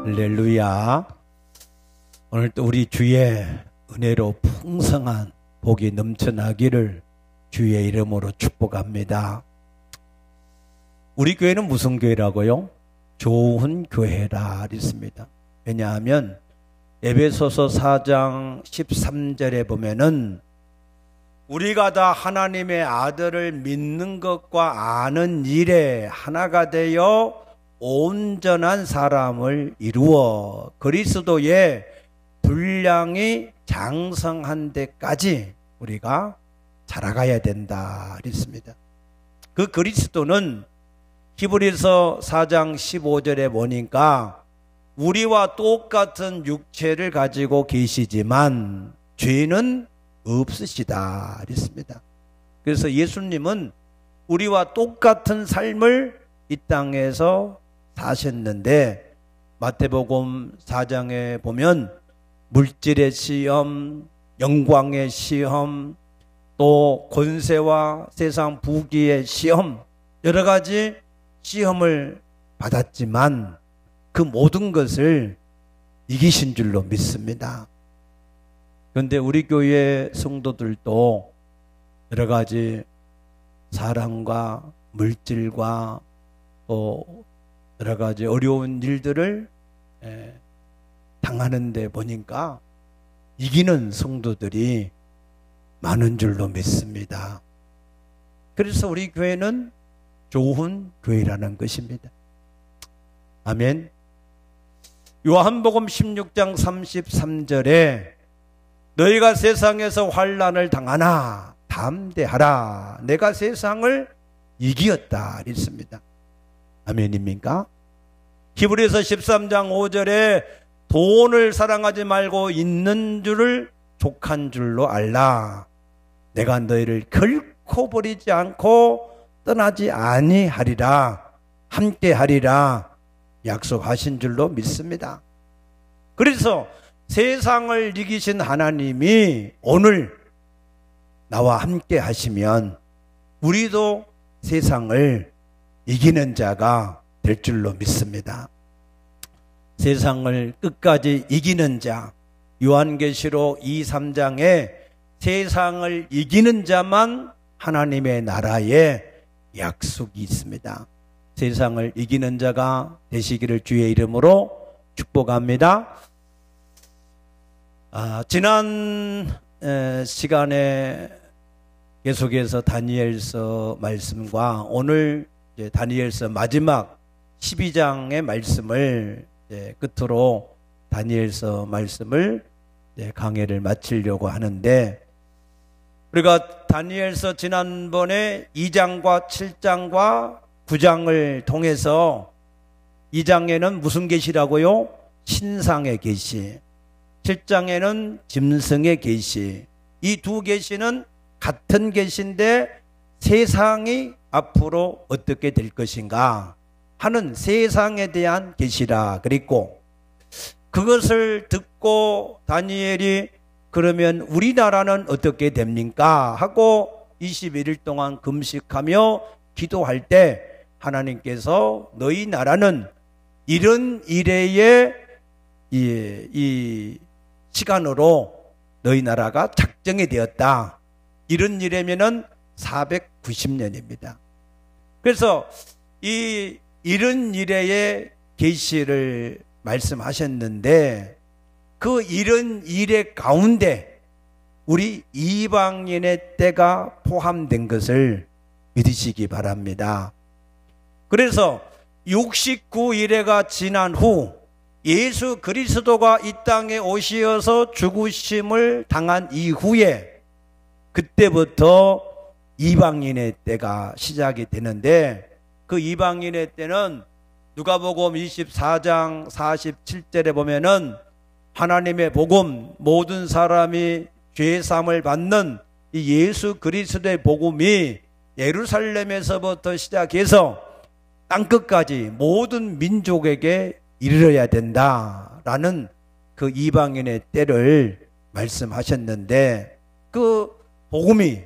할렐루야. 오늘도 우리 주의 은혜로 풍성한 복이 넘쳐나기를 주의 이름으로 축복합니다. 우리 교회는 무슨 교회라고요? 좋은 교회라 했습니다. 왜냐하면 에베소서 4장 13절에 보면은 우리가 다 하나님의 아들을 믿는 것과 아는 일에 하나가 되어 온전한 사람을 이루어 그리스도의 분량이 장성한 데까지 우리가 자라가야 된다 그랬습니다. 그 그리스도는 히브리서 4장 15절에 보니까 우리와 똑같은 육체를 가지고 계시지만 죄는 없으시다 그랬습니다. 그래서 예수님은 우리와 똑같은 삶을 이 땅에서 사셨는데 마태복음 4장에 보면 물질의 시험, 영광의 시험, 또 권세와 세상 부귀의 시험, 여러 가지 시험을 받았지만 그 모든 것을 이기신 줄로 믿습니다. 그런데 우리 교회 성도들도 여러 가지 사랑과 물질과 또 여러 가지 어려운 일들을 당하는데 보니까 이기는 성도들이 많은 줄로 믿습니다. 그래서 우리 교회는 좋은 교회라는 것입니다. 아멘. 요한복음 16장 33절에 너희가 세상에서 환난을 당하나 담대하라. 내가 세상을 이기었다 했습니다. 아멘입니까? 히브리서 13장 5절에 돈을 사랑하지 말고 있는 줄을 족한 줄로 알라. 내가 너희를 결코 버리지 않고 떠나지 아니하리라. 함께하리라. 약속하신 줄로 믿습니다. 그래서 세상을 이기신 하나님이 오늘 나와 함께 하시면 우리도 세상을 이기는 자가 될 줄로 믿습니다. 세상을 끝까지 이기는 자, 요한계시록 2, 3장에 세상을 이기는 자만 하나님의 나라에 약속이 있습니다. 세상을 이기는 자가 되시기를 주의 이름으로 축복합니다. 지난 시간에 계속해서 다니엘서 말씀과 오늘 다니엘서 마지막 12장의 말씀을 끝으로 다니엘서 말씀을 강해를 마치려고 하는데, 우리가 다니엘서 지난번에 2장과 7장과 9장을 통해서 2장에는 무슨 계시라고요? 신상의 계시, 7장에는 짐승의 계시. 이 두 계시는 같은 계시인데 세상이 앞으로 어떻게 될 것인가 하는 세상에 대한 계시라 그랬고, 그것을 듣고 다니엘이 그러면 우리나라는 어떻게 됩니까? 하고 21일 동안 금식하며 기도할 때 하나님께서 너희 나라는 이런 이래의 이 시간으로 너희 나라가 작정이 되었다. 이런 이래면은 490년입니다. 그래서 이 이런 이래의 계시를 말씀하셨는데 그 이런 이래 가운데 우리 이방인의 때가 포함된 것을 믿으시기 바랍니다. 그래서 69일회가 지난 후 예수 그리스도가 이 땅에 오시어서 죽으심을 당한 이후에 그때부터 이방인의 때가 시작이 되는데, 그 이방인의 때는 누가복음 24장 47절에 보면은 하나님의 복음, 모든 사람이 죄사함을 받는 이 예수 그리스도의 복음이 예루살렘에서부터 시작해서 땅끝까지 모든 민족에게 이르러야 된다라는 그 이방인의 때를 말씀하셨는데, 그 복음이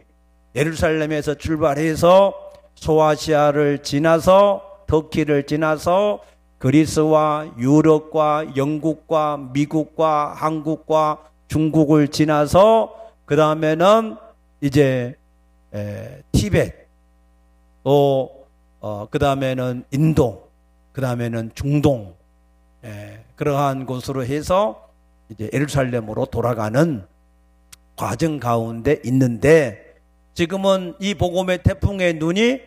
예루살렘에서 출발해서 소아시아를 지나서 터키를 지나서 그리스와 유럽과 영국과 미국과 한국과 중국을 지나서 그 다음에는 이제 티벳, 또 그 다음에는 인도, 그 다음에는 중동, 그러한 곳으로 해서 이제 예루살렘으로 돌아가는 과정 가운데 있는데, 지금은 이 복음의 태풍의 눈이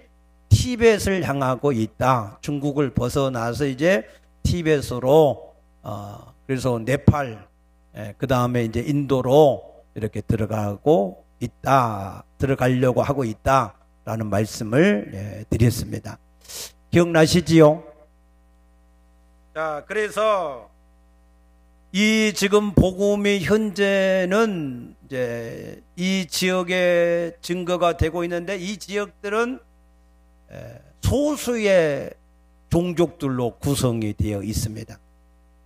티벳을 향하고 있다. 중국을 벗어나서 이제 티벳으로 그래서 네팔, 그 다음에 이제 인도로 이렇게 들어가고 있다. 들어가려고 하고 있다라는 말씀을 드렸습니다. 기억나시지요? 자, 그래서 이 지금 복음이 현재는 이제 이 지역에 증거가 되고 있는데, 이 지역들은 소수의 종족들로 구성이 되어 있습니다.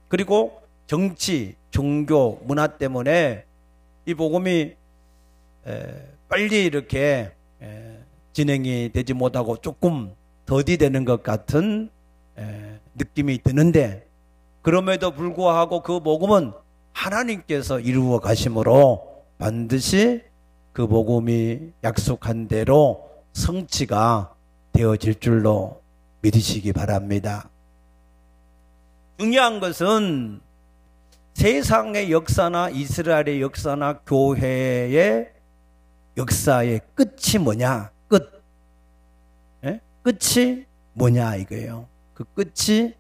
그리고 정치, 종교, 문화 때문에 이 복음이 빨리 이렇게 진행이 되지 못하고 조금 더디되는 것 같은 느낌이 드는데, 그럼에도 불구하고 그 복음은 하나님께서 이루어 가심으로 반드시 그 복음이 약속한 대로 성취가 되어질 줄로 믿으시기 바랍니다. 중요한 것은 세상의 역사나 이스라엘의 역사나 교회의 역사의 끝이 뭐냐? 끝이 뭐냐 이거예요. 그 끝이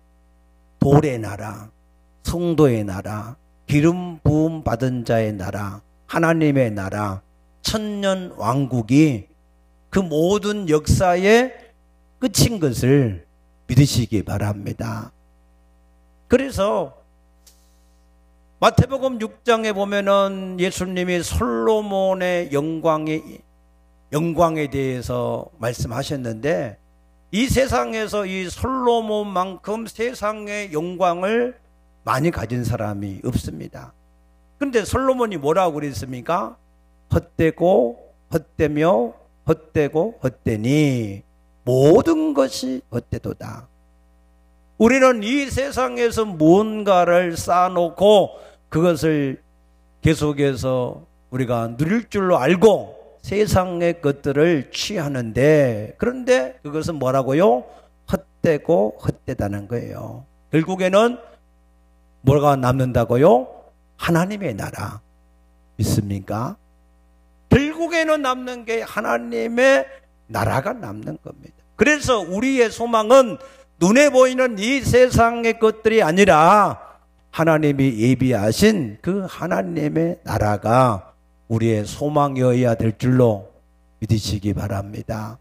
돌의 나라, 성도의 나라, 기름 부음 받은 자의 나라, 하나님의 나라, 천년 왕국이 그 모든 역사의 끝인 것을 믿으시기 바랍니다. 그래서 마태복음 6장에 보면은 예수님이 솔로몬의 영광에 대해서 말씀하셨는데, 이 세상에서 이 솔로몬만큼 세상의 영광을 많이 가진 사람이 없습니다. 그런데 솔로몬이 뭐라고 그랬습니까? 헛되고 헛되며 헛되고 헛되니 모든 것이 헛되도다. 우리는 이 세상에서 무언가를 쌓아놓고 그것을 계속해서 우리가 누릴 줄로 알고 세상의 것들을 취하는데, 그런데 그것은 뭐라고요? 헛되고 헛되다는 거예요. 결국에는 뭐가 남는다고요? 하나님의 나라. 믿습니까? 결국에는 남는 게 하나님의 나라가 남는 겁니다. 그래서 우리의 소망은 눈에 보이는 이 세상의 것들이 아니라 하나님이 예비하신 그 하나님의 나라가 우리의 소망이어야 될 줄로 믿으시기 바랍니다.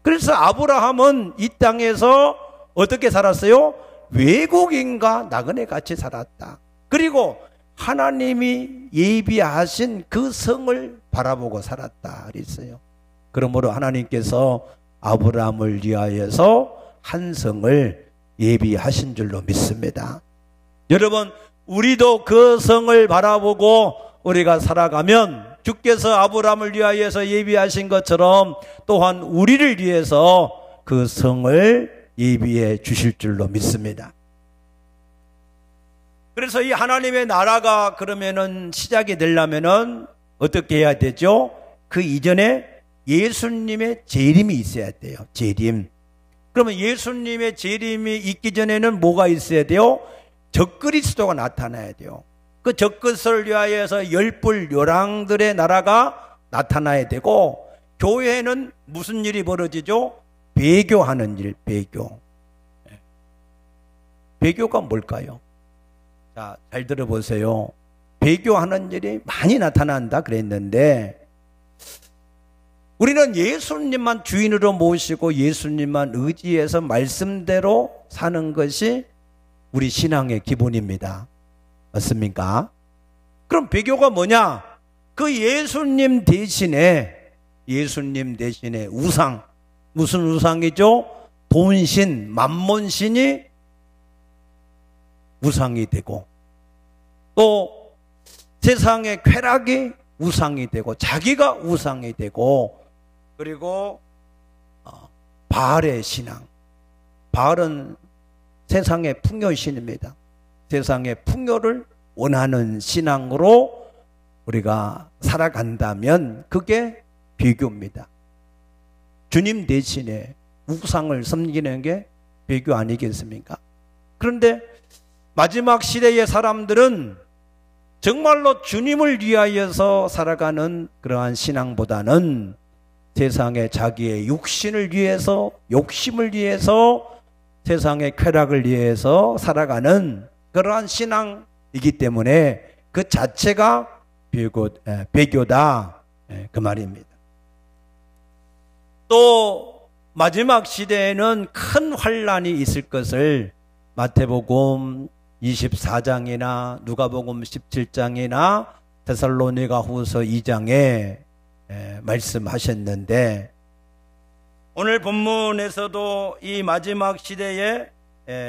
그래서 아브라함은 이 땅에서 어떻게 살았어요? 외국인과 나그네 같이 살았다. 그리고 하나님이 예비하신 그 성을 바라보고 살았다 그랬어요. 그러므로 하나님께서 아브라함을 위하여서 한 성을 예비하신 줄로 믿습니다. 여러분, 우리도 그 성을 바라보고 우리가 살아가면 주께서 아브라함을 위하여서 예비하신 것처럼 또한 우리를 위해서 그 성을 예비해 주실 줄로 믿습니다. 그래서 이 하나님의 나라가 그러면은 시작이 되려면은 어떻게 해야 되죠? 그 이전에 예수님의 재림이 있어야 돼요. 재림. 그러면 예수님의 재림이 있기 전에는 뭐가 있어야 돼요? 적그리스도가 나타나야 돼요. 그 적그리스도를 위하여서 열불 요랑들의 나라가 나타나야 되고, 교회는 무슨 일이 벌어지죠? 배교하는 일, 배교. 배교가 뭘까요? 자, 잘 들어보세요. 배교하는 일이 많이 나타난다 그랬는데, 우리는 예수님만 주인으로 모시고 예수님만 의지해서 말씀대로 사는 것이 우리 신앙의 기본입니다. 맞습니까? 그럼 배교가 뭐냐? 그 예수님 대신에 우상, 무슨 우상이죠? 돈신, 만몬신이 우상이 되고, 또 세상의 쾌락이 우상이 되고, 자기가 우상이 되고, 그리고 바알의 신앙. 바알은 세상의 풍요신입니다. 세상의 풍요를 원하는 신앙으로 우리가 살아간다면 그게 배교입니다. 주님 대신에 우상을 섬기는 게 배교 아니겠습니까? 그런데 마지막 시대의 사람들은 정말로 주님을 위하여서 살아가는 그러한 신앙보다는 세상의 자기의 육신을 위해서, 욕심을 위해서, 세상의 쾌락을 위해서 살아가는 그러한 신앙이기 때문에 그 자체가 배교다, 그 말입니다. 또 마지막 시대에는 큰 환란이 있을 것을 마태복음 24장이나 누가복음 17장이나 데살로니가후서 2장에 말씀하셨는데, 오늘 본문에서도 이 마지막 시대에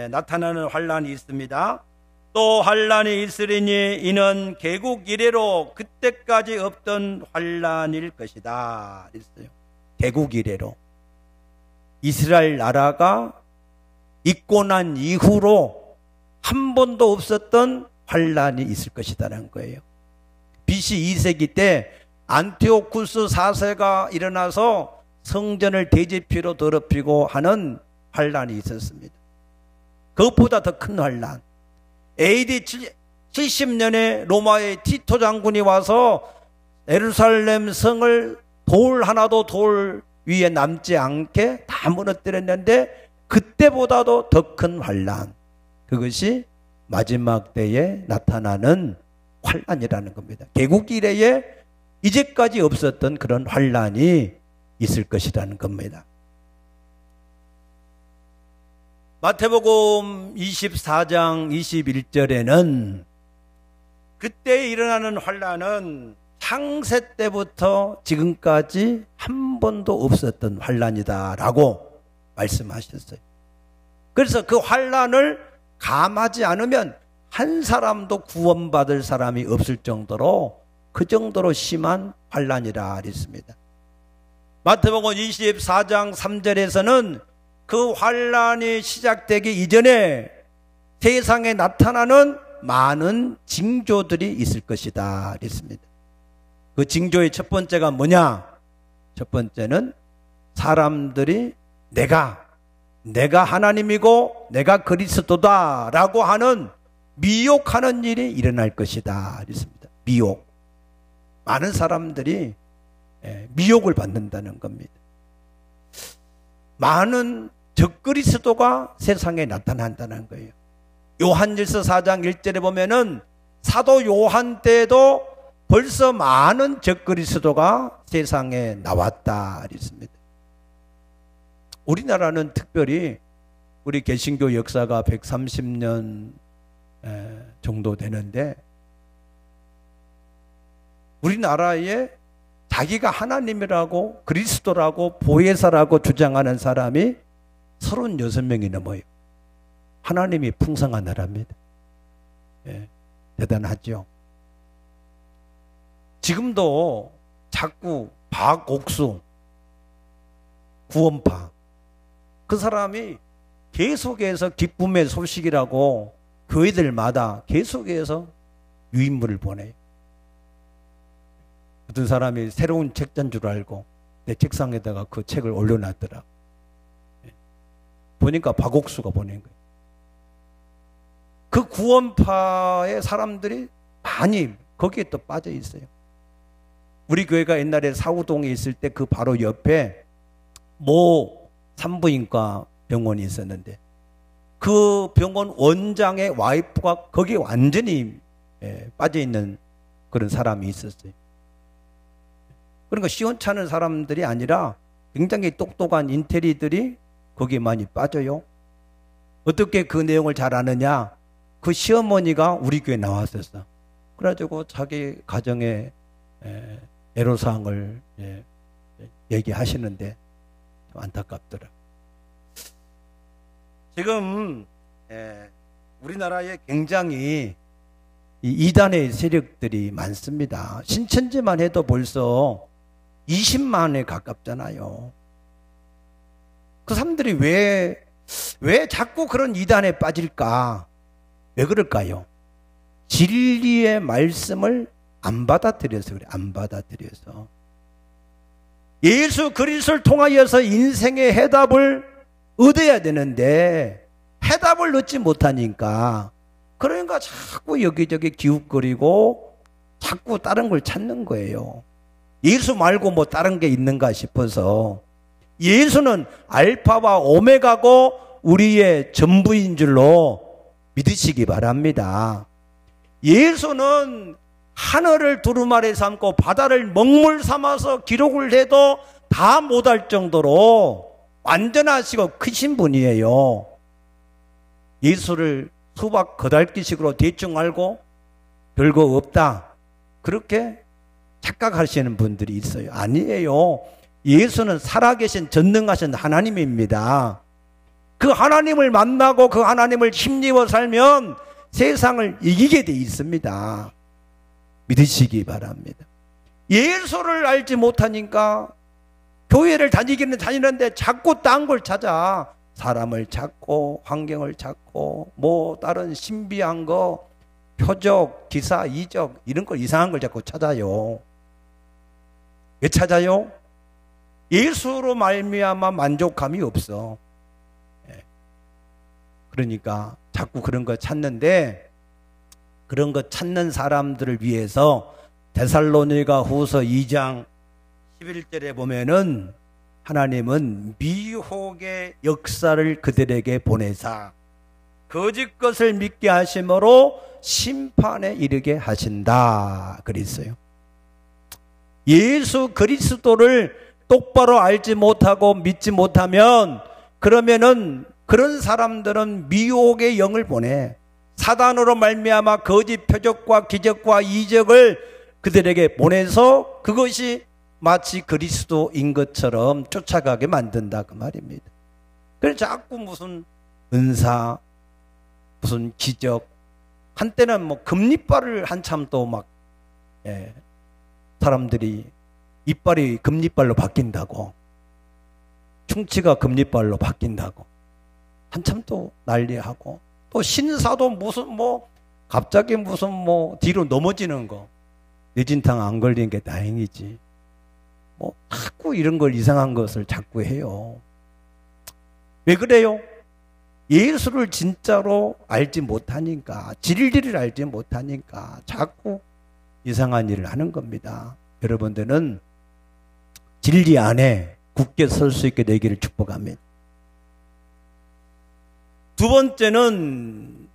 나타나는 환란이 있습니다. 또 환란이 있으리니 이는 개국 이래로 그때까지 없던 환란일 것이다 했어요. 개국 이래로 이스라엘 나라가 있고 난 이후로 한 번도 없었던 환란이 있을 것이다라는 거예요. BC 2세기 때 안티오쿠스 4세가 일어나서 성전을 대지피로 더럽히고 하는 환란이 있었습니다. 그것보다 더 큰 환란. AD 70년에 로마의 티토 장군이 와서 예루살렘 성을 돌 하나도 돌 위에 남지 않게 다 무너뜨렸는데 그때보다도 더 큰 환란. 그것이 마지막 때에 나타나는 환란이라는 겁니다. 개국 이래에 이제까지 없었던 그런 환란이 있을 것이라는 겁니다. 마태복음 24장 21절에는 그때 일어나는 환란은 창세 때부터 지금까지 한 번도 없었던 환란이다라고 말씀하셨어요. 그래서 그 환란을 감하지 않으면 한 사람도 구원받을 사람이 없을 정도로 그 정도로 심한 환란이라 했습니다. 마태복음 24장 3절에서는 그 환란이 시작되기 이전에 세상에 나타나는 많은 징조들이 있을 것이다 그랬습니다. 그 징조의 첫 번째가 뭐냐? 첫 번째는 사람들이 내가 하나님이고 내가 그리스도다 라고 하는 미혹하는 일이 일어날 것이다 그랬습니다. 미혹. 많은 사람들이 미혹을 받는다는 겁니다. 많은 적그리스도가 세상에 나타난다는 거예요. 요한일서 4장 1절에 보면은 사도 요한 때도 벌써 많은 적그리스도가 세상에 나왔다 그랬습니다. 우리나라는 특별히 우리 개신교 역사가 130년 정도 되는데 우리나라에 자기가 하나님이라고 그리스도라고 보혜사라고 주장하는 사람이 36명이 넘어요. 하나님이 풍성한 나라입니다. 대단하죠. 지금도 자꾸 박옥수 구원파 그 사람이 계속해서 기쁨의 소식이라고 교회들마다 계속해서 유인물을 보내요. 어떤 사람이 새로운 책자인 줄 알고 내 책상에다가 그 책을 올려놨더라. 보니까 박옥수가 보낸 거예요. 그 구원파의 사람들이 많이 거기에 또 빠져 있어요. 우리 교회가 옛날에 사우동에 있을 때 그 바로 옆에 모 산부인과 병원이 있었는데 그 병원 원장의 와이프가 거기에 완전히 빠져 있는 그런 사람이 있었어요. 그러니까 시원찮은 사람들이 아니라 굉장히 똑똑한 인테리들이 거기에 많이 빠져요. 어떻게 그 내용을 잘 아느냐? 그 시어머니가 우리 교회에 나왔었어. 그래가지고 자기 가정의 애로사항을 얘기하시는데 좀 안타깝더라. 지금 우리나라에 굉장히 이 이단의 세력들이 많습니다. 신천지만 해도 벌써 20만에 가깝잖아요. 그 사람들이 왜 왜 자꾸 그런 이단에 빠질까? 왜 그럴까요? 진리의 말씀을 안 받아들여서 그래. 안 받아들여서. 예수 그리스도를 통하여서 인생의 해답을 얻어야 되는데 해답을 얻지 못하니까, 그러니까 자꾸 여기저기 기웃거리고 자꾸 다른 걸 찾는 거예요. 예수 말고 뭐 다른 게 있는가 싶어서. 예수는 알파와 오메가고 우리의 전부인 줄로 믿으시기 바랍니다. 예수는 하늘을 두루마리 삼고 바다를 먹물 삼아서 기록을 해도 다 못할 정도로 완전하시고 크신 분이에요. 예수를 수박 거달기식으로 대충 알고 별거 없다, 그렇게 착각하시는 분들이 있어요. 아니에요. 예수는 살아계신 전능하신 하나님입니다. 그 하나님을 만나고 그 하나님을 힘입어 살면 세상을 이기게 돼 있습니다. 믿으시기 바랍니다. 예수를 알지 못하니까 교회를 다니기는 다니는데 자꾸 딴 걸 찾아. 사람을 찾고 환경을 찾고 뭐 다른 신비한 거, 표적, 기사, 이적, 이런 거 이상한 걸 자꾸 찾아요. 왜 찾아요? 예수로 말미암아 만족감이 없어. 그러니까 자꾸 그런 거 찾는데, 그런 거 찾는 사람들을 위해서 데살로니가 후서 2장 11절에 보면은 하나님은 미혹의 역사를 그들에게 보내사 거짓 것을 믿게 하심으로 심판에 이르게 하신다 그랬어요. 예수 그리스도를 똑바로 알지 못하고 믿지 못하면, 그러면은 그런 사람들은 미혹의 영을 보내. 사단으로 말미암아 거짓 표적과 기적과 이적을 그들에게 보내서 그것이 마치 그리스도인 것처럼 쫓아가게 만든다 그 말입니다. 그래서 자꾸 무슨 은사, 무슨 기적, 한때는 뭐 금리빨을 한참 또 막 사람들이 이빨이 금리빨로 바뀐다고, 충치가 금리빨로 바뀐다고 한참 또 난리하고, 또 신사도 무슨 뭐 갑자기 무슨 뭐 뒤로 넘어지는 거, 뇌진탕 안 걸린 게 다행이지. 뭐 자꾸 이런 걸, 이상한 것을 자꾸 해요. 왜 그래요? 예수를 진짜로 알지 못하니까, 진리를 알지 못하니까 자꾸 이상한 일을 하는 겁니다. 여러분들은 진리 안에 굳게 설 수 있게 되기를 축복합니다. 두 번째는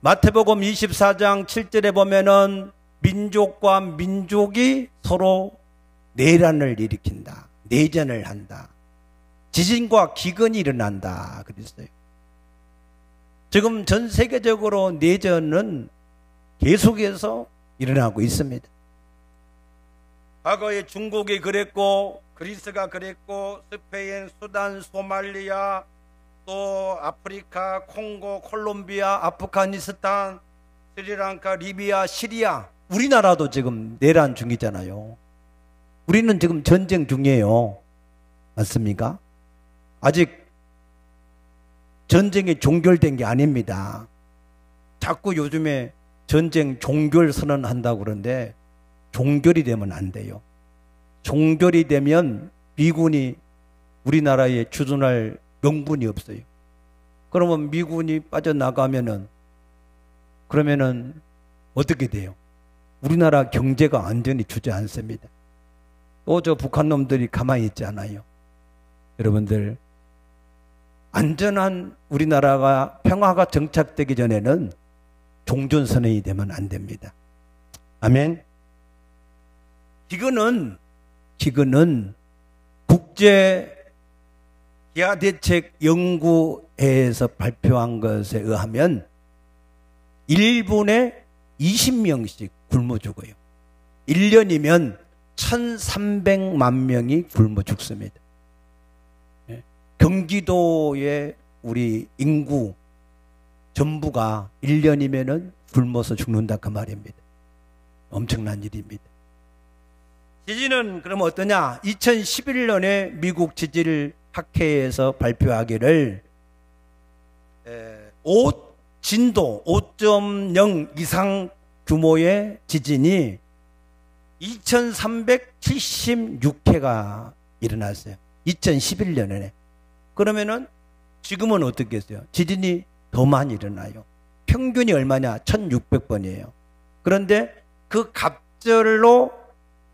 마태복음 24장 7절에 보면은 민족과 민족이 서로 내란을 일으킨다, 내전을 한다, 지진과 기근이 일어난다 그랬어요. 지금 전 세계적으로 내전은 계속해서 일어나고 있습니다. 과거에 중국이 그랬고, 그리스가 그랬고, 스페인, 수단, 소말리아, 또 아프리카, 콩고, 콜롬비아, 아프가니스탄, 스리랑카, 리비아, 시리아, 우리나라도 지금 내란 중이잖아요. 우리는 지금 전쟁 중이에요. 맞습니까? 아직 전쟁이 종결된 게 아닙니다. 자꾸 요즘에 전쟁 종결 선언한다고 그러는데 종결이 되면 안 돼요. 종결이 되면 미군이 우리나라에 주둔할 명분이 없어요. 그러면 미군이 빠져나가면은, 그러면은 어떻게 돼요? 우리나라 경제가 완전히 주저앉습니다. 또 저 북한 놈들이 가만히 있지 않아요. 여러분들, 안전한 우리나라가, 평화가 정착되기 전에는 종전선언이 되면 안 됩니다. 아멘. 기근은 국제 기아대책 연구회에서 발표한 것에 의하면 1분에 20명씩 굶어 죽어요. 1년이면 1,300만 명이 굶어 죽습니다. 경기도의 우리 인구 전부가 1년이면은 굶어서 죽는다 그 말입니다. 엄청난 일입니다. 지진은 그럼 어떠냐? 2011년에 미국 지질 학회에서 발표하기를 진도 5.0 이상 규모의 지진이 2376회가 일어났어요. 2011년에. 그러면은 지금은 어떻게 했어요? 지진이 더 많이 일어나요. 평균이 얼마냐? 1600번이에요. 그런데 그 갑절로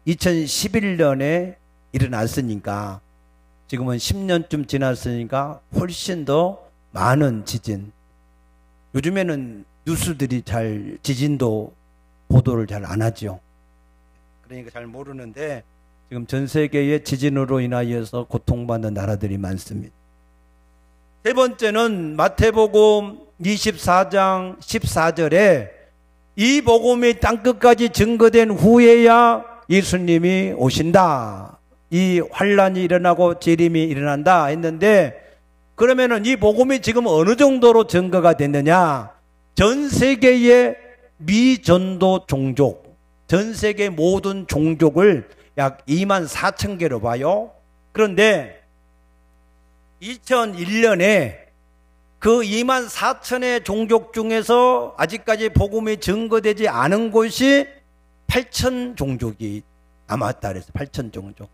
2011년에 일어났으니까 지금은 10년쯤 지났으니까 훨씬 더 많은 지진. 요즘에는 뉴스들이 잘 지진도 보도를 잘 안 하죠. 그러니까 잘 모르는데 지금 전 세계의 지진으로 인하여서 고통받는 나라들이 많습니다. 세 번째는 마태복음 24장 14절에 이 복음이 땅끝까지 증거된 후에야 예수님이 오신다. 이 환란이 일어나고 재림이 일어난다 했는데, 그러면은 이 복음이 지금 어느 정도로 증거가 됐느냐? 전 세계의 미전도 종족, 전 세계 모든 종족을 약 24,000개로 봐요. 그런데 2001년에 그 24,000의 종족 중에서 아직까지 복음이 증거되지 않은 곳이 8,000 종족이 남았다 그랬어요. 8,000 종족.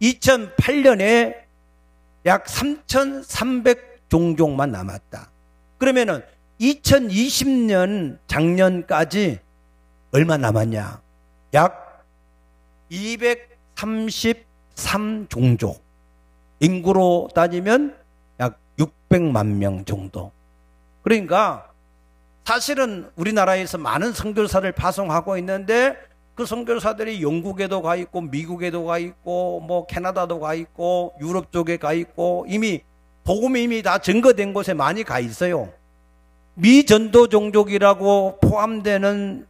2008년에 약 3,300 종족만 남았다. 그러면은 2020년 작년까지 얼마 남았냐? 약 233 종족. 인구로 따지면 약 600만 명 정도. 그러니까 사실은 우리나라에서 많은 선교사를 파송하고 있는데 그 선교사들이 영국에도 가 있고 미국에도 가 있고 뭐 캐나다도 가 있고 유럽 쪽에 가 있고 이미 복음이 이미 다 증거된 곳에 많이 가 있어요. 미전도 종족이라고 포함되는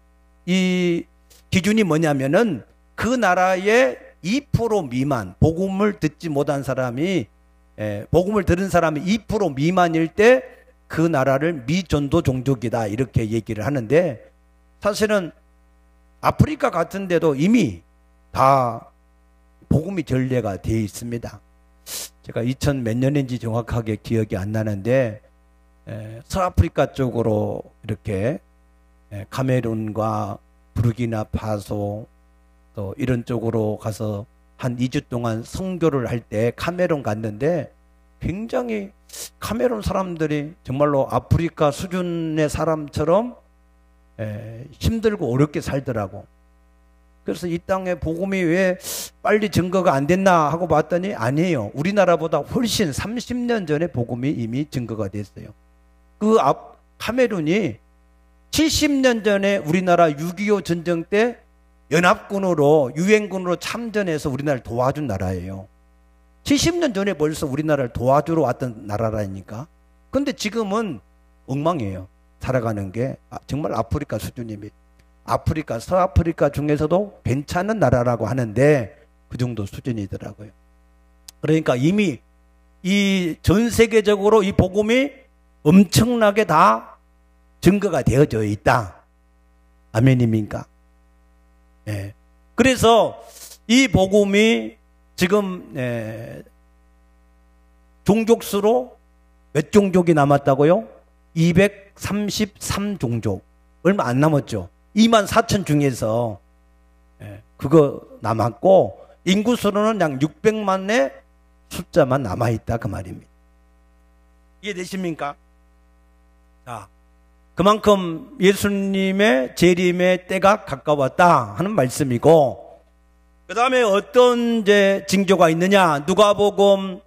이 기준이 뭐냐면은 그 나라의 2% 미만, 복음을 듣지 못한 사람이, 복음을 들은 사람이 2% 미만일 때 그 나라를 미전도 종족이다 이렇게 얘기를 하는데, 사실은 아프리카 같은 데도 이미 다 복음이 전례가 되어 있습니다. 제가 2000 몇 년인지 정확하게 기억이 안 나는데 서아프리카 쪽으로 이렇게 카메룬과 부르키나파소 또 이런 쪽으로 가서 한 2주 동안 선교를 할 때 카메룬 갔는데 굉장히 카메룬 사람들이 정말로 아프리카 수준의 사람처럼 힘들고 어렵게 살더라고. 그래서 이 땅에 복음이 왜 빨리 증거가 안 됐나 하고 봤더니 아니에요. 우리나라보다 훨씬 30년 전에 복음이 이미 증거가 됐어요. 그 카메룬이 70년 전에 우리나라 6.25 전쟁 때 연합군으로 유엔군으로 참전해서 우리나라를 도와준 나라예요. 70년 전에 벌써 우리나라를 도와주러 왔던 나라라니까. 근데 지금은 엉망이에요. 살아가는 게 정말 아프리카 수준입니다. 아프리카, 서아프리카 중에서도 괜찮은 나라라고 하는데 그 정도 수준이더라고요. 그러니까 이미 이 전 세계적으로 이 복음이 엄청나게 다 증거가 되어져 있다. 아멘입니까? 예. 그래서 이 복음이 지금 종족수로 몇 종족이 남았다고요? 233 종족. 얼마 안 남았죠. 24,000 중에서 그거 남았고 인구수로는 약 600만의 숫자만 남아있다 그 말입니다. 이해되십니까? 자, 그만큼 예수님의 재림의 때가 가까웠다 하는 말씀이고, 그 다음에 어떤 이제 징조가 있느냐? 누가복음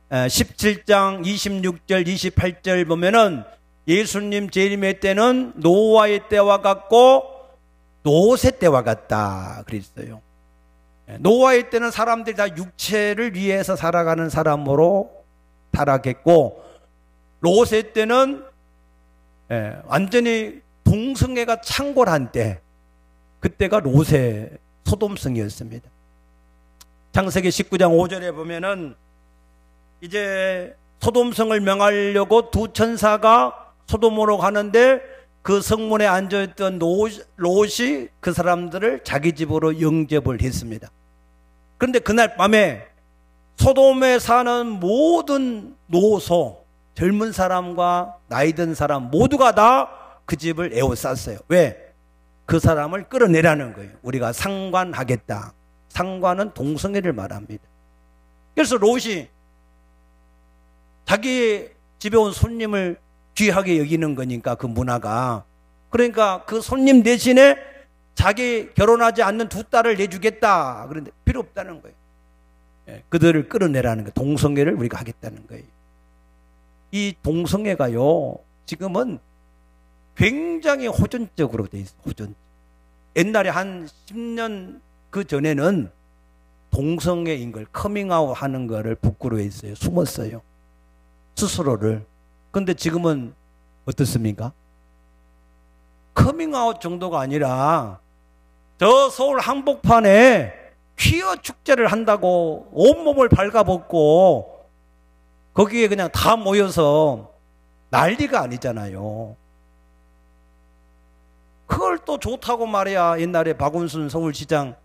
17장 26절 28절 보면은 예수님 재림의 때는 노아의 때와 같고 롯의 때와 같다 그랬어요. 노아의 때는 사람들이 다 육체를 위해서 살아가는 사람으로 살아겠고, 롯의 때는 완전히 동성애가 창궐한 때, 그때가 롯의 소돔성이었습니다. 창세기 19장 5절에 보면은 이제 소돔성을 명하려고 두 천사가 소돔으로 가는데 그 성문에 앉아있던 롯이 그 사람들을 자기 집으로 영접을 했습니다. 그런데 그날 밤에 소돔에 사는 모든 노소, 젊은 사람과 나이 든 사람 모두가 다 그 집을 에워쌌어요. 왜? 그 사람을 끌어내라는 거예요. 우리가 상관하겠다. 상관은 동성애를 말합니다. 그래서 롯이 자기 집에 온 손님을 귀하게 여기는 거니까 그 문화가. 그러니까 그 손님 대신에 자기 결혼하지 않는 두 딸을 내주겠다. 그런데 필요 없다는 거예요. 그들을 끌어내라는 거예요. 동성애를 우리가 하겠다는 거예요. 이 동성애가요, 지금은 굉장히 호전적으로 돼 있어요. 호전. 옛날에 한 10년 그 전에는 동성애인 걸 커밍아웃 하는 거를 부끄러워했어요. 숨었어요. 스스로를. 근데 지금은 어떻습니까? 커밍아웃 정도가 아니라 저 서울 한복판에 퀴어 축제를 한다고 온몸을 발가벗고 거기에 그냥 다 모여서 난리가 아니잖아요. 그걸 또 좋다고 말이야. 옛날에 박원순 서울시장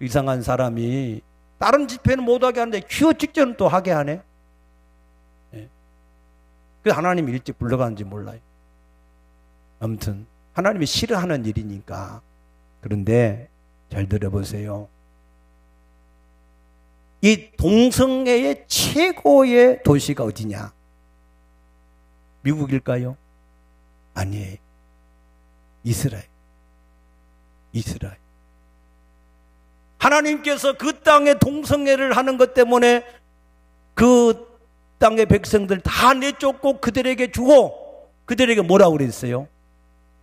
이상한 사람이 다른 집회는 못하게 하는데 퀴어 축제는 또 하게 하네. 그 하나님이 일찍 불러가는지 몰라요. 아무튼 하나님이 싫어하는 일이니까. 그런데 잘 들어보세요. 이 동성애의 최고의 도시가 어디냐? 미국일까요? 아니에요. 이스라엘. 이스라엘. 하나님께서 그 땅에 동성애를 하는 것 때문에 그 땅의 백성들 다 내쫓고 그들에게 주고 그들에게 뭐라고 그랬어요?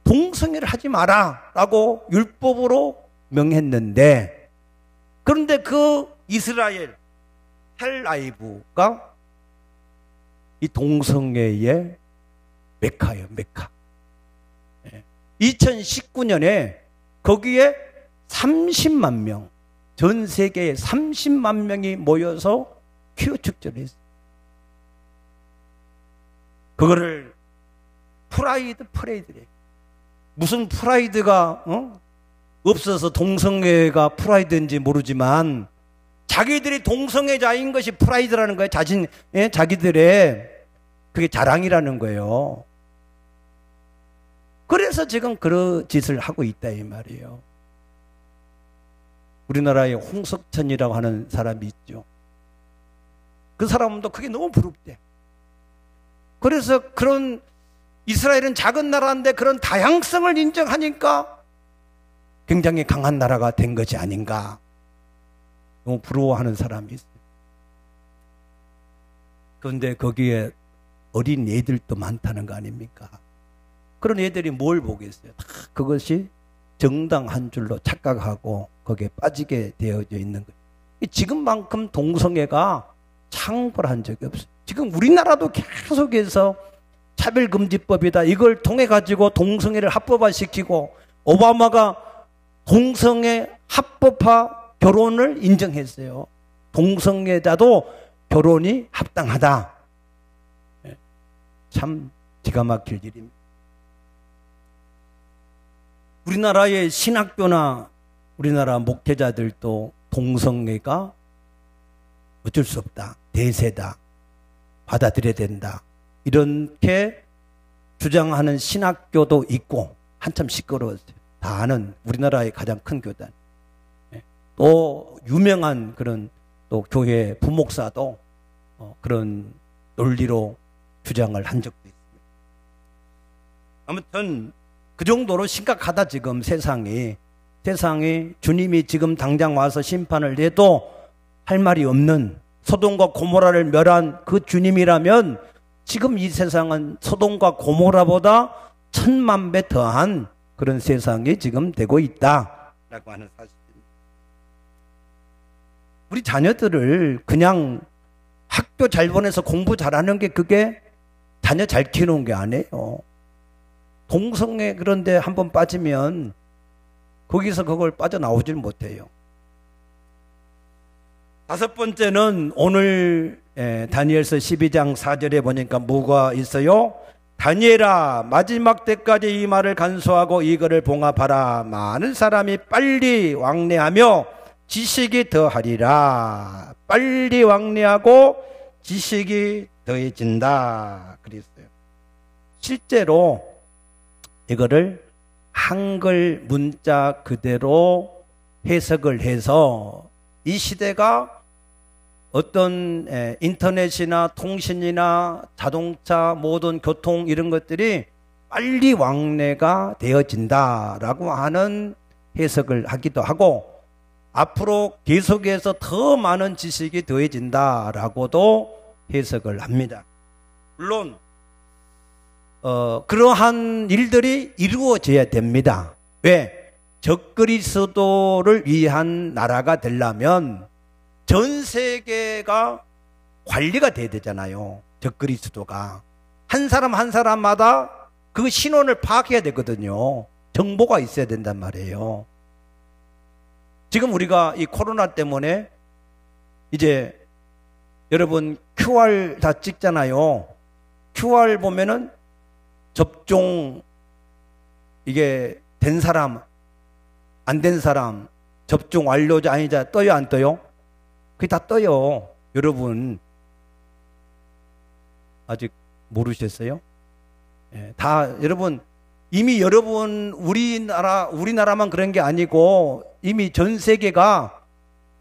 동성애를 하지 마라 라고 율법으로 명했는데, 그런데 그 이스라엘 텔아비브가 이 동성애의 메카예요. 메카. 2019년에 거기에 30만 명, 전 세계에 30만 명이 모여서 퀴어 축제를 했어요. 그거를 프레이드래. 무슨 프라이드가 없어서 동성애가 프라이드인지 모르지만 자기들이 동성애자인 것이 프라이드라는 거예요. 자기들의 그게 자랑이라는 거예요. 그래서 지금 그런 짓을 하고 있다 이 말이에요. 우리나라에 홍석천이라고 하는 사람이 있죠. 그 사람도 그게 너무 부럽대. 그래서 그런 이스라엘은 작은 나라인데 그런 다양성을 인정하니까 굉장히 강한 나라가 된 것이 아닌가. 너무 부러워하는 사람이 있어요. 그런데 거기에 어린 애들도 많다는 거 아닙니까? 그런 애들이 뭘 보겠어요? 다 그것이 정당한 줄로 착각하고 거기에 빠지게 되어져 있는 거예요. 지금만큼 동성애가 창궐한 적이 없어요. 지금 우리나라도 계속해서 차별금지법이다. 이걸 통해 가지고 동성애를 합법화시키고 오바마가 동성애 합법화 결혼을 인정했어요. 동성애자도 결혼이 합당하다. 참 기가 막힐 일입니다. 우리나라의 신학교나 우리나라 목회자들도 동성애가 어쩔 수 없다. 대세다. 받아들여야 된다. 이렇게 주장하는 신학교도 있고 한참 시끄러웠어요. 다 아는 우리나라의 가장 큰 교단. 또 유명한 그런 또 교회 부목사도 그런 논리로 주장을 한 적도 있습니다. 아무튼 그 정도로 심각하다. 지금 세상이 주님이 지금 당장 와서 심판을 내도 할 말이 없는 소돔과 고모라를 멸한 그 주님이라면 지금 이 세상은 소돔과 고모라보다 1000만 배 더한 그런 세상이 지금 되고 있다라고 하는 사실입니다. 우리 자녀들을 그냥 학교 잘 보내서 공부 잘하는 게 그게 자녀 잘 키우는 게 아니에요. 동성애 그런데 한번 빠지면 거기서 그걸 빠져나오질 못해요. 다섯 번째는 오늘 다니엘서 12장 4절에 보니까 뭐가 있어요? 다니엘아, 마지막 때까지 이 말을 간수하고 이거를 봉합하라. 많은 사람이 빨리 왕래하며 지식이 더하리라. 빨리 왕래하고 지식이 더해진다 그랬어요. 실제로 이거를 한글 문자 그대로 해석을 해서 이 시대가 어떤 인터넷이나 통신이나 자동차 모든 교통 이런 것들이 빨리 왕래가 되어진다라고 하는 해석을 하기도 하고 앞으로 계속해서 더 많은 지식이 더해진다라고도 해석을 합니다. 물론 그러한 일들이 이루어져야 됩니다. 왜? 적그리스도를 위한 나라가 되려면 전 세계가 관리가 돼야 되잖아요. 적그리스도가 한 사람 한 사람마다 그 신원을 파악해야 되거든요. 정보가 있어야 된단 말이에요. 지금 우리가 이 코로나 때문에 이제 여러분 QR 다 찍잖아요. QR 보면은 접종 이게 된 사람 안 된 사람 접종 완료자 아니자 떠요 안 떠요? 그게 다 떠요. 여러분 아직 모르셨어요? 다 여러분 이미 여러분 우리나라만 그런 게 아니고 이미 전 세계가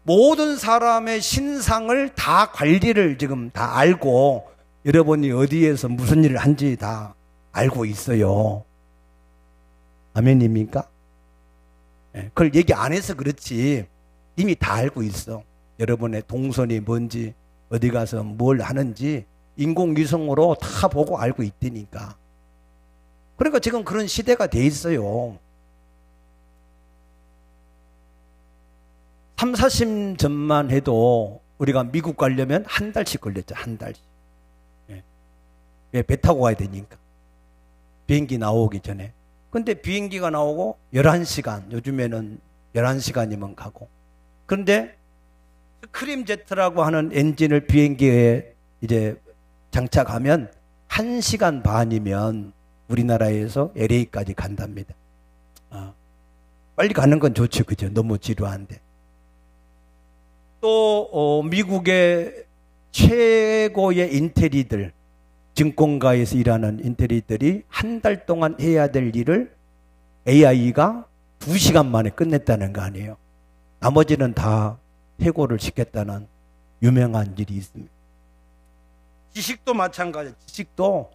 모든 사람의 신상을 다 관리를 지금 다 알고 여러분이 어디에서 무슨 일을 한지 다 알고 있어요. 아멘입니까? 그걸 얘기 안 해서 그렇지 이미 다 알고 있어. 여러분의 동선이 뭔지 어디 가서 뭘 하는지 인공위성으로 다 보고 알고 있다니까. 그러니까 지금 그런 시대가 돼 있어요. 3, 40년 전만 해도 우리가 미국 가려면 한 달씩 걸렸죠. 한 달씩. 왜? 배 타고 가야 되니까. 비행기 나오기 전에. 근데 비행기가 나오고 11시간, 요즘에는 11시간이면 가고. 그런데 스크림제트라고 하는 엔진을 비행기에 이제 장착하면 1시간 반이면 우리나라에서 LA까지 간답니다. 빨리 가는 건 좋죠. 그죠? 너무 지루한데. 또 미국의 최고의 인테리들, 증권가에서 일하는 인테리들이 한 달 동안 해야 될 일을 AI가 2시간 만에 끝냈다는 거 아니에요. 나머지는 다 해고를 시켰다는 유명한 일이 있습니다. 지식도 마찬가지예요. 지식도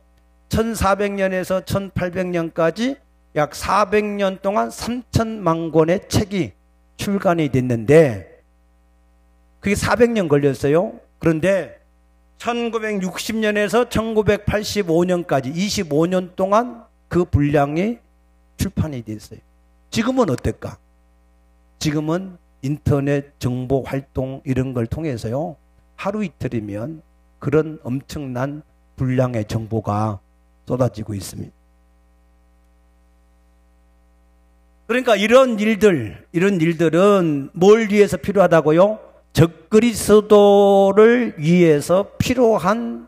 1400년에서 1800년까지 약 400년 동안 3000만 권의 책이 출간이 됐는데 그게 400년 걸렸어요. 그런데 1960년에서 1985년까지 25년 동안 그 분량이 출판이 됐어요. 지금은 어떨까? 지금은 인터넷 정보 활동 이런 걸 통해서요. 하루 이틀이면 그런 엄청난 분량의 정보가 쏟아지고 있습니다. 그러니까 이런 일들은 뭘 위해서 필요하다고요? 적그리스도를 위해서 필요한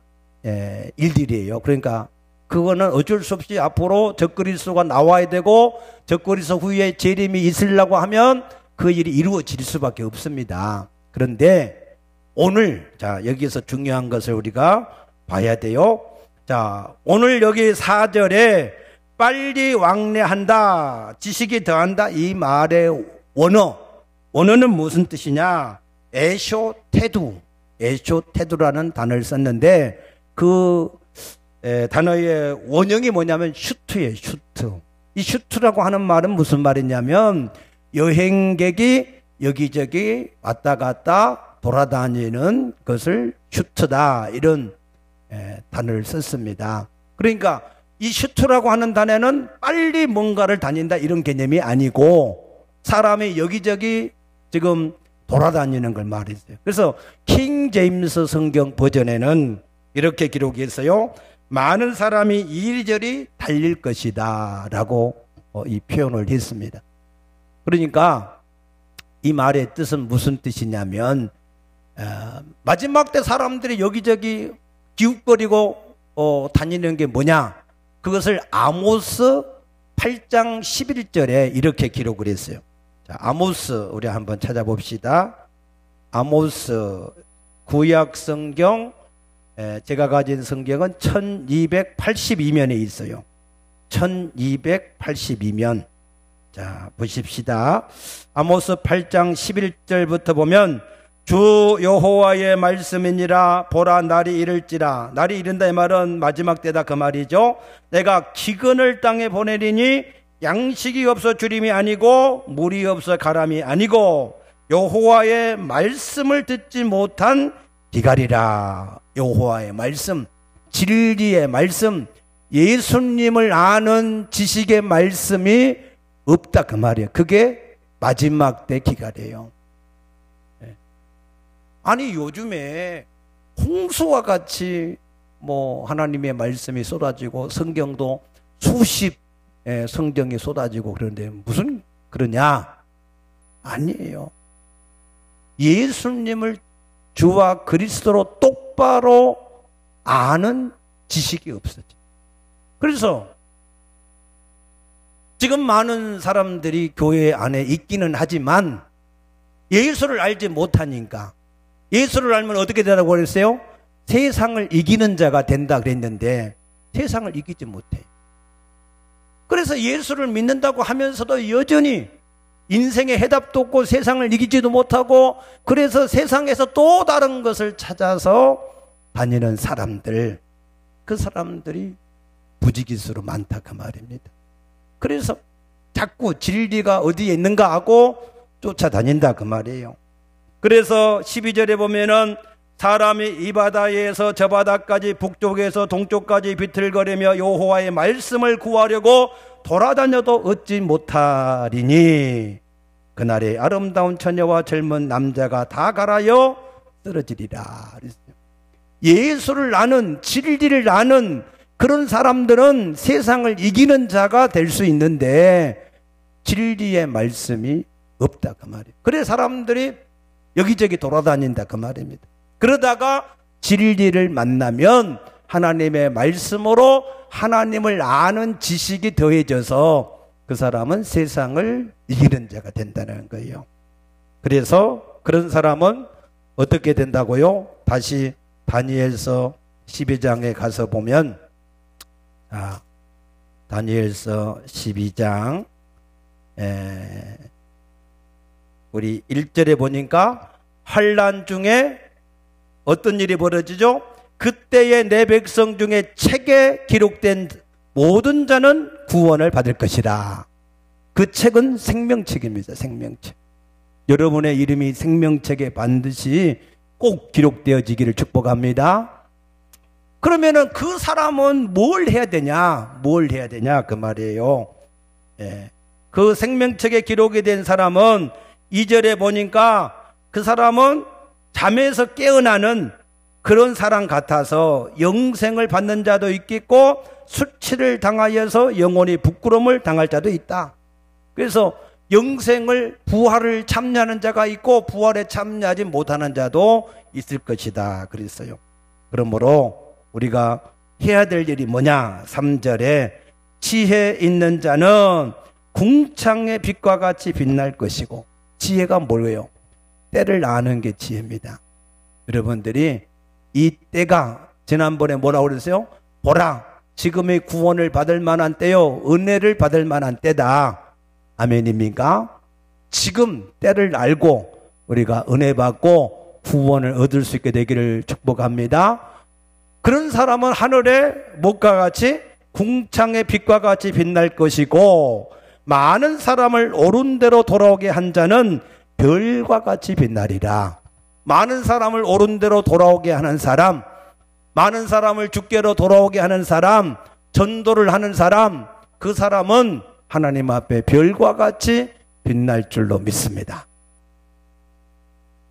일들이에요. 그러니까 그거는 어쩔 수 없이 앞으로 적그리스도가 나와야 되고 적그리스도 후에 재림이 있으려고 하면 그 일이 이루어질 수밖에 없습니다. 그런데 오늘 자 여기서 중요한 것을 우리가 봐야 돼요. 자 오늘 여기 4절에 빨리 왕래한다, 지식이 더한다 이 말의 원어는 무슨 뜻이냐? 에쇼테두라는 단어를 썼는데 그 단어의 원형이 뭐냐면 슈트예요. 슈트. 이 슈트라고 하는 말은 무슨 말이냐면 여행객이 여기저기 왔다 갔다 돌아다니는 것을 슈트다 이런 단어를 썼습니다. 그러니까 이 슈트라고 하는 단어는 빨리 뭔가를 다닌다 이런 개념이 아니고 사람이 여기저기 지금 돌아다니는 걸 말했어요. 그래서 킹 제임스 성경 버전에는 이렇게 기록했어요. 많은 사람이 이리저리 달릴 것이다 라고 이 표현을 했습니다. 그러니까 이 말의 뜻은 무슨 뜻이냐면 마지막 때 사람들이 여기저기 기웃거리고 다니는 게 뭐냐? 그것을 아모스 8장 11절에 이렇게 기록을 했어요. 자, 아모스 우리 한번 찾아봅시다. 아모스 구약 성경 제가 가진 성경은 1282면에 있어요. 1282면. 자, 보십시다. 아모스 8장 11절부터 보면 주 여호와의 말씀이니라. 보라, 날이 이를지라. 날이 이른다 이 말은 마지막 때다 그 말이죠. 내가 기근을 땅에 보내리니 양식이 없어 주림이 아니고 물이 없어 가람이 아니고 여호와의 말씀을 듣지 못한 기갈이라. 여호와의 말씀, 진리의 말씀, 예수님을 아는 지식의 말씀이 없다 그 말이에요. 그게 마지막 때 기갈이에요. 아니 요즘에 홍수와 같이 하나님의 말씀이 쏟아지고 성경도 수십 성경이 쏟아지고 그런데 무슨 그러냐? 아니에요. 예수님을 주와 그리스도로 똑바로 아는 지식이 없어져. 그래서 지금 많은 사람들이 교회 안에 있기는 하지만 예수를 알지 못하니까, 예수를 알면 어떻게 되라고 그랬어요? 세상을 이기는 자가 된다 그랬는데 세상을 이기지 못해요. 그래서 예수를 믿는다고 하면서도 여전히 인생의 해답도 없고 세상을 이기지도 못하고, 그래서 세상에서 또 다른 것을 찾아서 다니는 사람들, 그 사람들이 부지기수로 많다 그 말입니다. 그래서 자꾸 진리가 어디에 있는가 하고 쫓아다닌다 그 말이에요. 그래서 12절에 보면은 사람이 이 바다에서 저 바다까지 북쪽에서 동쪽까지 비틀거리며 여호와의 말씀을 구하려고 돌아다녀도 얻지 못하리니 그날에 아름다운 처녀와 젊은 남자가 다 갈아여 쓰러지리라. 예수를 아는, 진리를 아는 그런 사람들은 세상을 이기는 자가 될 수 있는데 진리의 말씀이 없다 그 말이에요. 그래서 사람들이 여기저기 돌아다닌다 그 말입니다. 그러다가 진리를 만나면 하나님의 말씀으로 하나님을 아는 지식이 더해져서 그 사람은 세상을 이기는 자가 된다는 거예요. 그래서 그런 사람은 어떻게 된다고요? 다시 다니엘서 12장에 가서 보면, 다니엘서 12장 우리 1절에 보니까 환난 중에 어떤 일이 벌어지죠? 그때의 내 백성 중에 책에 기록된 모든 자는 구원을 받을 것이라. 그 책은 생명책입니다. 생명책. 여러분의 이름이 생명책에 반드시 꼭 기록되어지기를 축복합니다. 그러면은 그 사람은 뭘 해야 되냐? 뭘 해야 되냐? 그 말이에요. 그 생명책에 기록이 된 사람은 2절에 보니까 그 사람은 잠에서 깨어나는 그런 사람 같아서 영생을 받는 자도 있겠고 수치를 당하여서 영원히 부끄러움을 당할 자도 있다. 그래서 영생을, 부활을 참여하는 자가 있고 부활에 참여하지 못하는 자도 있을 것이다 그랬어요. 그러므로 우리가 해야 될 일이 뭐냐? 3절에 지혜 있는 자는 궁창의 빛과 같이 빛날 것이고, 지혜가 뭐예요? 때를 아는 게 지혜입니다. 여러분들이 이 때가 지난번에 뭐라고 그랬어요? 보라, 지금의 구원을 받을 만한 때요, 은혜를 받을 만한 때다. 아멘입니까? 지금 때를 알고 우리가 은혜 받고 구원을 얻을 수 있게 되기를 축복합니다. 그런 사람은 하늘의 목과 같이 궁창의 빛과 같이 빛날 것이고, 많은 사람을 옳은 대로 돌아오게 한 자는 별과 같이 빛나리라. 많은 사람을 옳은 대로 돌아오게 하는 사람, 많은 사람을 주께로 돌아오게 하는 사람, 전도를 하는 사람, 그 사람은 하나님 앞에 별과 같이 빛날 줄로 믿습니다.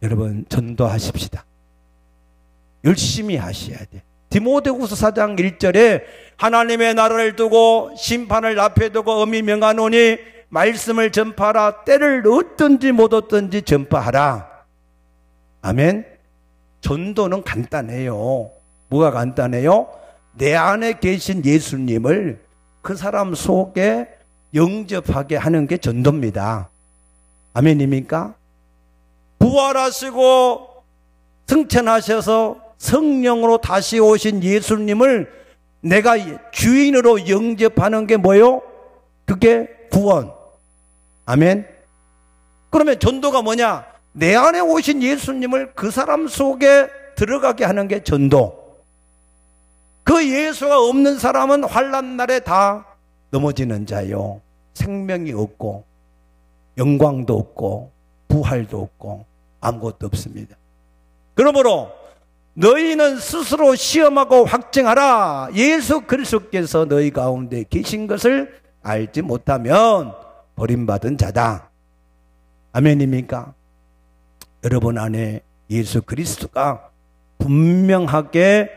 여러분, 전도하십시다. 열심히 하셔야 돼. 디모데후서 4장 1절에 하나님의 나라를 두고 심판을 앞에 두고 엄히 명하노니 말씀을 전파하라. 때를 얻든지 못 얻든지 전파하라. 아멘. 전도는 간단해요. 뭐가 간단해요? 내 안에 계신 예수님을 그 사람 속에 영접하게 하는 게 전도입니다. 아멘입니까? 부활하시고 승천하셔서 성령으로 다시 오신 예수님을 내가 주인으로 영접하는 게 뭐요? 그게 구원. 아멘. 그러면 전도가 뭐냐? 내 안에 오신 예수님을 그 사람 속에 들어가게 하는 게 전도. 그 예수가 없는 사람은 환난 날에 다 넘어지는 자요. 생명이 없고 영광도 없고 부활도 없고 아무것도 없습니다. 그러므로 너희는 스스로 시험하고 확증하라. 예수 그리스도께서 너희 가운데 계신 것을 알지 못하면 버림받은 자다. 아멘입니까? 여러분 안에 예수 그리스도가 분명하게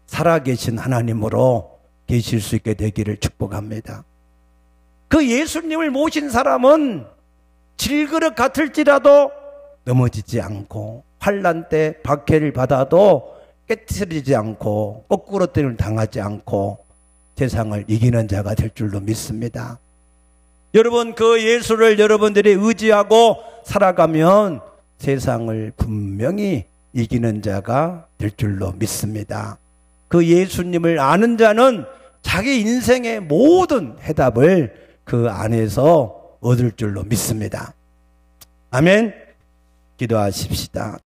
살아계신 하나님으로 계실 수 있게 되기를 축복합니다. 그 예수님을 모신 사람은 질그릇 같을지라도 넘어지지 않고 환난 때 박해를 받아도 깨트리지 않고 거꾸로 때를 당하지 않고 세상을 이기는 자가 될 줄로 믿습니다. 여러분 그 예수를 여러분들이 의지하고 살아가면 세상을 분명히 이기는 자가 될 줄로 믿습니다. 그 예수님을 아는 자는 자기 인생의 모든 해답을 그 안에서 얻을 줄로 믿습니다. 아멘. 기도하십시다.